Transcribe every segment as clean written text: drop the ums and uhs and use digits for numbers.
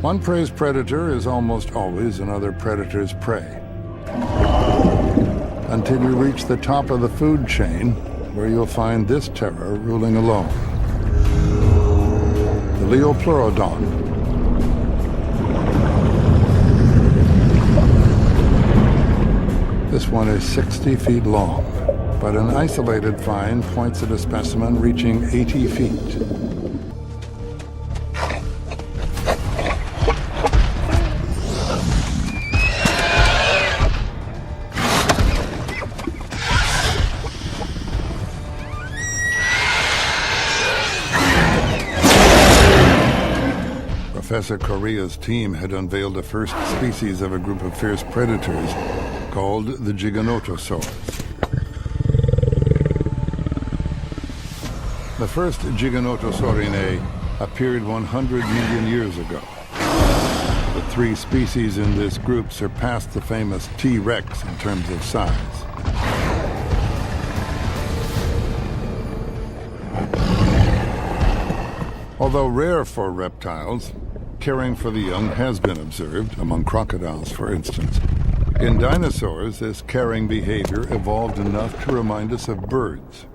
One prey's predator is almost always another predator's prey. Until you reach the top of the food chain, where you'll find this terror ruling alone. The Leopleurodon. This one is 60 feet long, but an isolated find points at a specimen reaching 80 feet. Professor Correa's team had unveiled the first species of a group of fierce predators called the giganotosaurs. The first Giganotosaurinae appeared 100 million years ago. The three species in this group surpassed the famous T-Rex in terms of size. Although rare for reptiles, caring for the young has been observed, among crocodiles, for instance. In dinosaurs, this caring behavior evolved enough to remind us of birds.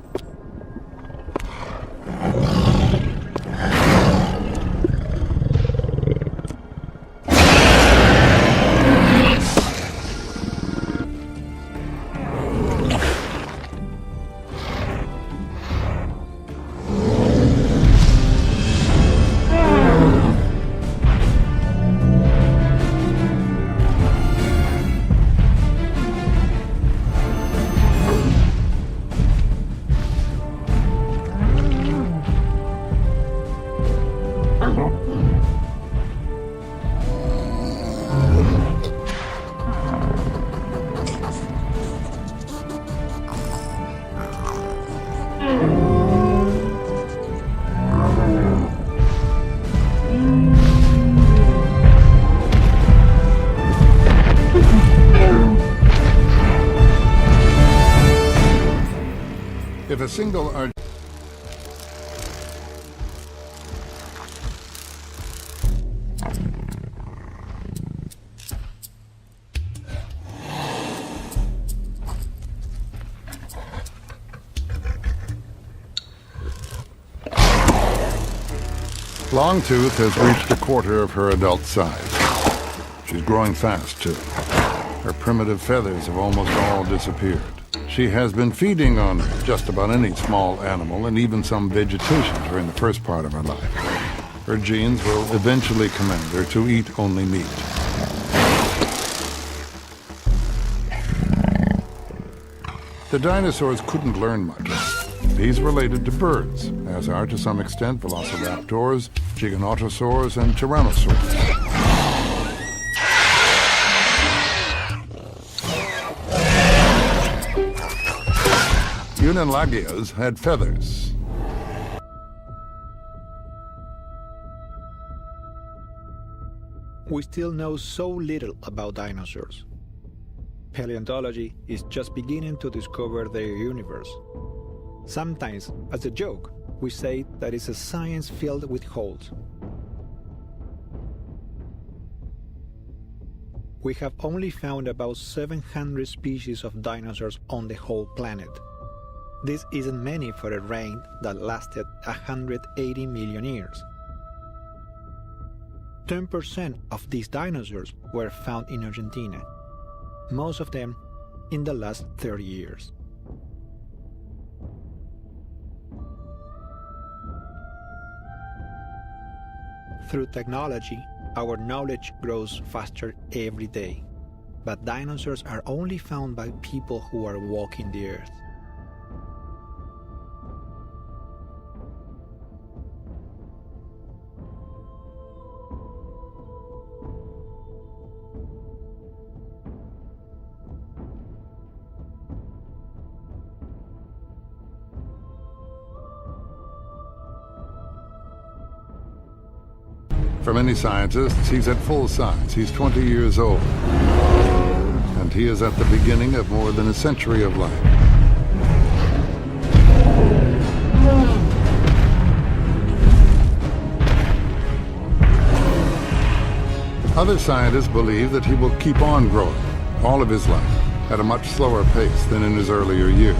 If a single Longtooth has reached a quarter of her adult size. She's growing fast, too. Her primitive feathers have almost all disappeared. She has been feeding on just about any small animal and even some vegetation during the first part of her life. Her genes will eventually command her to eat only meat. The dinosaurs couldn't learn much. These related to birds, as are to some extent velociraptors, giganotosaurs, and tyrannosaurs. Unalagias had feathers. We still know so little about dinosaurs. Paleontology is just beginning to discover their universe. Sometimes, as a joke, we say that it's a science filled with holes. We have only found about 700 species of dinosaurs on the whole planet. This isn't many for a reign that lasted 180 million years. 10% of these dinosaurs were found in Argentina, most of them in the last 30 years. Through technology, our knowledge grows faster every day, but dinosaurs are only found by people who are walking the earth. For many scientists, he's at full size. He's 20 years old. And he is at the beginning of more than a century of life. Other scientists believe that he will keep on growing all of his life at a much slower pace than in his earlier years.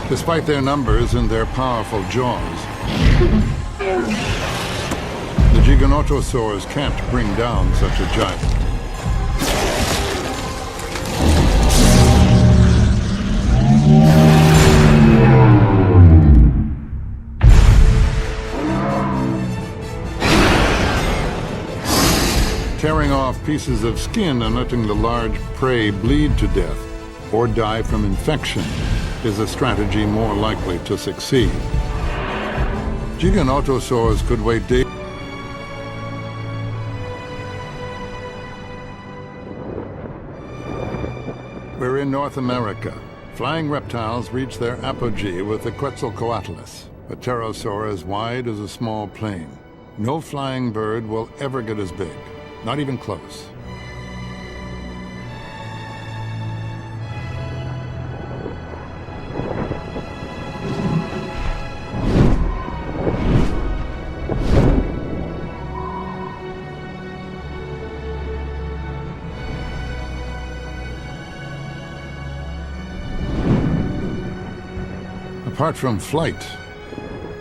Despite their numbers and their powerful jaws, the Giganotosaurs can't bring down such a giant. Tearing off pieces of skin and letting the large prey bleed to death or die from infection is a strategy more likely to succeed. Giganotosaurs could weigh days. We're in North America. Flying reptiles reach their apogee with the Quetzalcoatlus, a pterosaur as wide as a small plane. No flying bird will ever get as big, not even close. Apart from flight,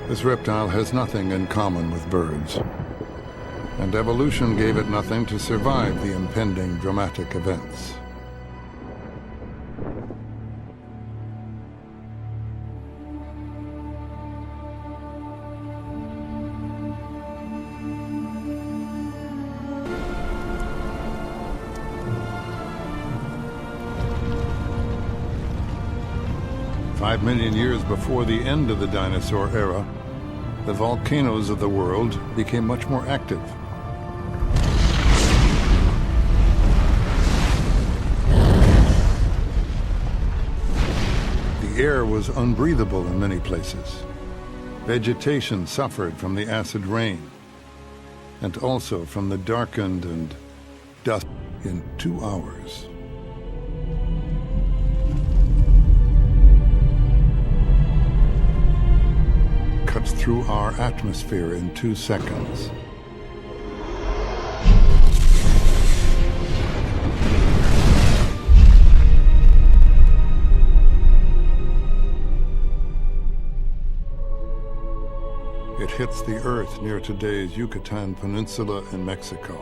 this reptile has nothing in common with birds, and evolution gave it nothing to survive the impending dramatic events. Five million years before the end of the dinosaur era, the volcanoes of the world became much more active. The air was unbreathable in many places. Vegetation suffered from the acid rain, and also from the darkened and dust in 2 hours. Cuts through our atmosphere in 2 seconds. It hits the Earth near today's Yucatan Peninsula in Mexico.